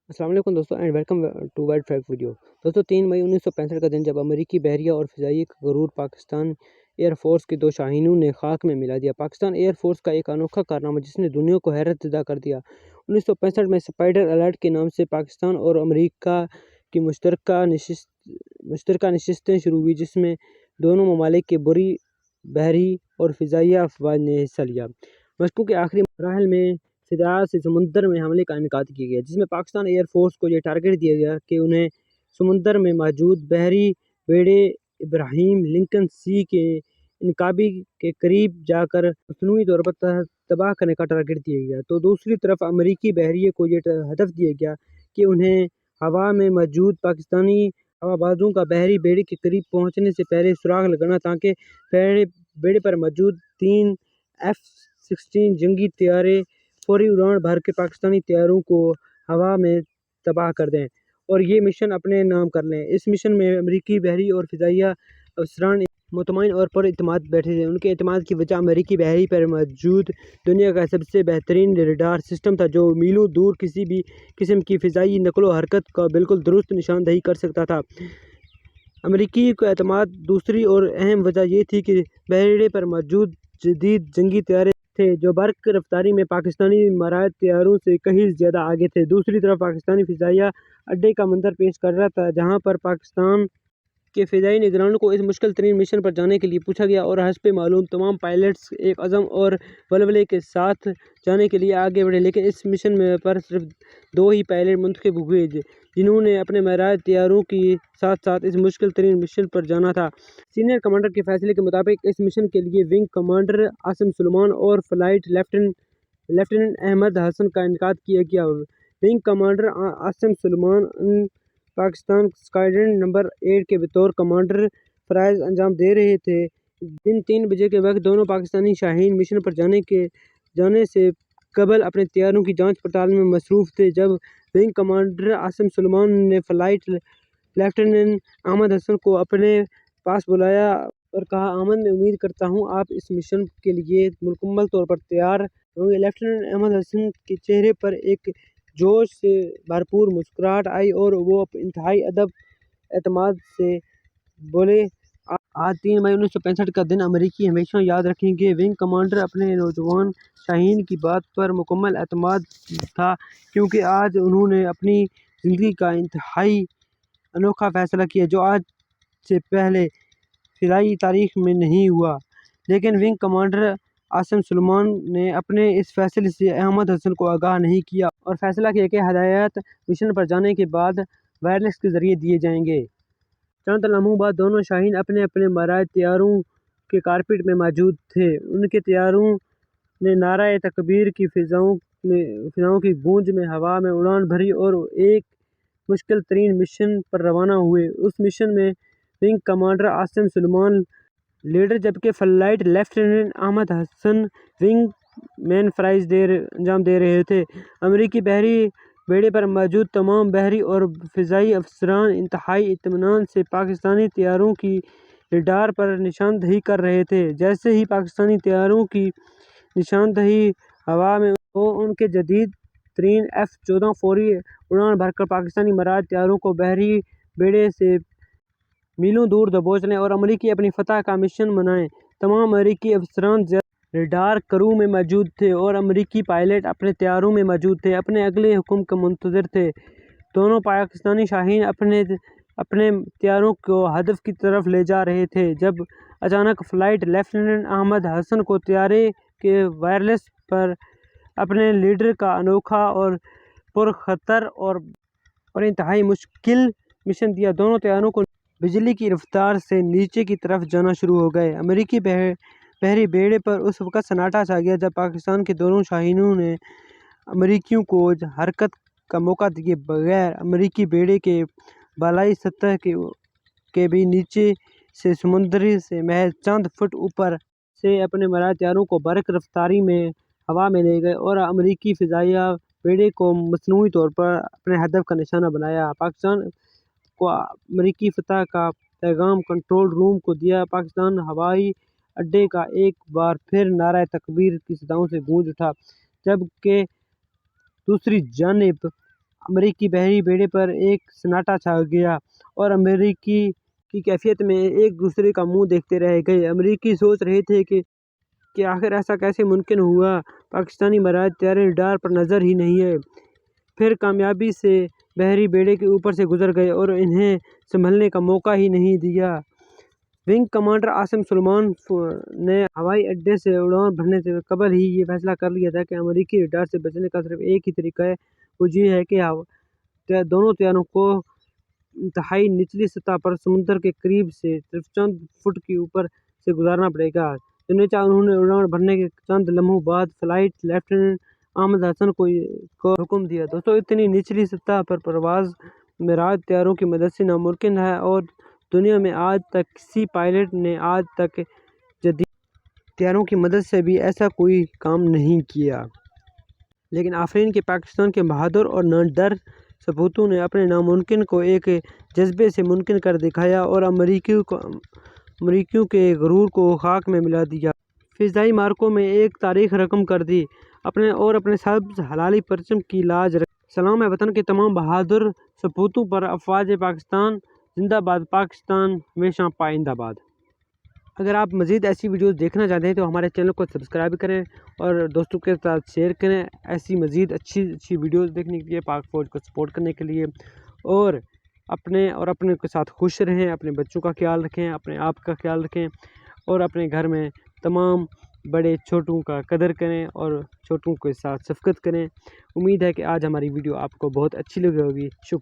अस्सलाम वालेकुम दोस्तों and welcome to Wide Fact video. दोस्तों 3 मई 1965 का दिन जब अमेरिकी बहरिया और फ़िज़ाई गरूर पाकिस्तान एयर फोर्स के 2 शाहीनों ने खाक में मिला दिया। पाकिस्तान एयर फोर्स का एक अनोखा कारनामा जिसने दुनिया को हैरत ज़दा कर दिया। 1965 में स्पाइडर अलर्ट के नाम से पाकिस्तान और अमेरिका की मुश्तरका नशिस्तें शुरू हुई जिसमें दोनों ममालिक के बुरी बहरी और फ़िज़ाई अफवाज ने हिस्सा लिया। मशक़ों के आखिरी मराहल में फिजा से समुंदर में हमले का इनकाद किया गया, जिसमें पाकिस्तान एयर फोर्स को यह टारगेट दिया गया कि उन्हें समुंदर में मौजूद बहरी बेड़े इब्राहिम लिंकन सी के इनकाबी के करीब जाकर मसनूई तौर पर तबाह करने का टारगेट दिया गया। तो दूसरी तरफ अमेरिकी बहरिए को यह हदफ दिया गया कि उन्हें हवा में मौजूद पाकिस्तानी हवाबाजों का बहरी बेड़े के करीब पहुँचने से पहले सुराग लगाना, ताकि बेड़े पर मौजूद 3 F-16 जंगी तैयारे फौरी उड़ान भर के पाकिस्तानी तैयारों को हवा में तबाह कर दें और ये मिशन अपने नाम कर लें। इस मिशन में अमेरिकी बहरी और फ़िज़ाई अफसरान मुतमईन और पुरइत्माद बैठे थे। उनके एतमाद की वजह अमेरिकी बहरी पर मौजूद दुनिया का सबसे बेहतरीन रडार सिस्टम था, जो मीलों दूर किसी भी किस्म की फ़िज़ाई नकलो हरकत का बिल्कुल दुरुस्त निशानदही कर सकता था। अमेरिकी का एतमाद दूसरी और अहम वजह यह थी कि बेड़े पर मौजूद जदीद जंगी तैयारे थे जो बर्क रफ्तारी में पाकिस्तानी मराहत तैयारों से कहीं ज़्यादा आगे थे। दूसरी तरफ पाकिस्तानी फ़िज़ाइया अड्डे का मंजर पेश कर रहा था, जहाँ पर पाकिस्तान के फ़िज़ाई निगरानों को इस मुश्किल तरीन मिशन पर जाने के लिए पूछा गया और हस्ब मालूम तमाम पायलट्स एक अज़म और वल्वले के साथ जाने के लिए आगे बढ़े, लेकिन इस मिशन में पर सिर्फ 2 ही पायलट मुंतखब हुए जिन्होंने अपने मराहत तैयारों के साथ साथ इस मुश्किल तरीन मिशन पर जाना था। सीनियर कमांडर के फैसले के मुताबिक इस मिशन के लिए विंग कमांडर आसिम सुलेमान और फ्लाइट लेफ्टिनेंट अहमद हसन का इनकाद किया गया। Wing commander Asim Suleman Pakistan squadron number 8 के बतौर कमांडर फ़राइज़ अंजाम दे रहे थे। दिन 3 बजे के वक्त दोनों पाकिस्तानी शाहीन मिशन पर जाने से कबल अपने तैयारों की जांच पड़ताल में मसरूफ़ थे, जब विंग कमांडर आसिम सुलेमान ने फ्लाइट लेफ्टिनेंट अहमद हसन को अपने पास बुलाया और कहा, अहमद, मैं उम्मीद करता हूँ आप इस मिशन के लिए मुकम्मल तौर पर तैयार होंगे। लेफ्टिनेंट अहमद हसन के चेहरे पर एक जोश से भरपूर मुस्कुराहट आई और वो इंतहाई एतमाद से बोले, आज 3 मई 1965 का दिन अमेरिकी हमेशा याद रखेंगे। विंग कमांडर अपने नौजवान शाहीन की बात पर मुकम्मल एतमाद था, क्योंकि आज उन्होंने अपनी ज़िंदगी का इंतहाई अनोखा फ़ैसला किया जो आज से पहले फ़िज़ाई तारीख़ में नहीं हुआ। लेकिन विंग कमांडर आसिम सुलेमान ने अपने इस फैसले से अहमद हसन को आगाह नहीं किया और फैसला किया कि हदायत मिशन पर जाने के बाद वायरलेस के ज़रिए दिए जाएंगे। चंद लम्हों बाद दोनों शाहीन अपने अपने मराहत तैयारों के कारपेट में मौजूद थे। उनके तैयारों ने नारा तकबीर की फ़िज़ाओं की गूंज में हवा में उड़ान भरी और एक मुश्किल तरीन मिशन पर रवाना हुए। उस मिशन में wing commander Asim Suleman leader, जबकि flight lieutenant Ahmed Hasan wingman फ़राइज़ अंजाम दे रहे थे। अमेरिकी बहरी बेड़े पर मौजूद तमाम बहरी और फ़िज़ाई अफसरान इंतहाई इत्मीनान से पाकिस्तानी तैयारों की रडार पर निशानदही कर रहे थे। जैसे ही पाकिस्तानी तैयारों की निशानदही हवा में हो, उनके जदीद तरीन F-14 फौरी उड़ान भरकर पाकिस्तानी मराहत तैयारों को बहरी बेड़े से मीलों दूर दबोच लें और अमेरिकी अपनी फतह का मिशन मनाएं। तमाम अमेरिकी अफसरान रडार क्रू में मौजूद थे और अमेरिकी पायलट अपने तैयारों में मौजूद थे, अपने अगले हुक्म का मुंतज़िर थे। दोनों पाकिस्तानी शाहीन अपने तैयारों को हदफ की तरफ ले जा रहे थे, जब अचानक फ्लाइट लेफ्टिनेंट अहमद हसन को तैयारे के वायरलेस पर अपने लीडर का अनोखा और पुरखतर और इंतहाई मुश्किल मिशन दिया। दोनों तैयारों को बिजली की रफ्तार से नीचे की तरफ जाना शुरू हो गए। अमेरिकी बहरी बेड़े पर उस वक़्त सन्नाटा छा गया जब पाकिस्तान के दोनों शाहीनों ने अमेरिकियों को हरकत का मौका दिए बगैर अमेरिकी बेड़े के बालाई सतह के भी नीचे से समुद्र से महज चंद फुट ऊपर से अपने मराहत तैयारों को बर्क रफ्तारी में हवा में ले गए और अमेरिकी फ़िज़ाइया बेड़े को मसनूई तौर पर अपने हदफ का निशाना बनाया। पाकिस्तान को अमेरिकी फतह का पैगाम कंट्रोल रूम को दिया। पाकिस्तान हवाई अड्डे का एक बार फिर नारा तकबीर की सदाओं से गूंज उठा, जबकि दूसरी जानिब امریکی بحری بیڑے پر ایک سناٹا چھا گیا اور امریکی کی کیفیت میں ایک دوسرے کا منہ دیکھتے رہ گئے۔ امریکی سوچ رہے تھے کہ آخر ایسا کیسے ممکن ہوا، پاکستانی مراج طیارے ریڈار پر نظر ہی نہیں آئے۔ پھر کامیابی سے بحری بیڑے کے اوپر سے گزر گئے اور انہیں سنبھلنے کا موقع ہی نہیں دیا۔ ونگ کمانڈر عاصم سلیمان نے ہوائی اڈے سے اڑان بھرنے سے قبل ہی یہ فیصلہ کر لیا تھا کہ امریکی ریڈار سے بچنے کا صرف ایک ہی طریقہ ہے، وہ یہ ہے کہ دونوں طیاروں کو انتہائی نچلی سطح پر سمندر کے قریب سے صرف چند فٹ کے اوپر سے گزارنا پڑے گا۔ چنانچہ انہوں نے اڑان بھرنے کے چند لمحوں بعد فلائٹ لیفٹیننٹ احمد حسن کو حکم دیا۔ دوستو، اتنی نچلی سطح پر پرواز مراج طیاروں کی مدد سے ناممکن ہے اور دنیا میں آج تک کسی پائلٹ نے آج تک جدید طیاروں کی مدد سے بھی ایسا کوئی کام نہیں کیا۔ لیکن آفرین کے پاکستان کے بہادر اور ناڈر سپوتوں نے اپنے ناممکن کو ایک جذبے سے ممکن کر دکھایا اور امریکیوں کے غرور کو خاک میں ملا دیا۔ فضائی معرکوں میں ایک تاریخ رقم کر دی اپنے سبز ہلالی پرچم کی لاج رکھی۔ سلام ہے وطن کے تمام بہادر سپوتوں پر، افواج پاکستان زندہ باد، پاکستان ہمیشہ پائندہ باد۔ اگر آپ مزید ایسی ویڈیوز دیکھنا چاہتے ہیں تو ہمارے چینل کو سبسکرائب کریں اور دوستوں کے ساتھ شیئر کریں، ایسی مزید اچھی ویڈیوز دیکھنے کے لیے، پاک فوج کو سپورٹ کرنے کے لیے، اور اپنے کے ساتھ خوش رہیں، اپنے بچوں کا خیال رکھیں، اپنے آپ کا خیال رکھیں اور اپنے گھر میں تمام بڑے چھوٹوں کا قدر کریں اور چھوٹوں کے ساتھ شفقت کریں۔ امید ہے کہ آج ہماری ویڈیو آپ کو بہت اچھی لگی ہوگی۔ شکریہ۔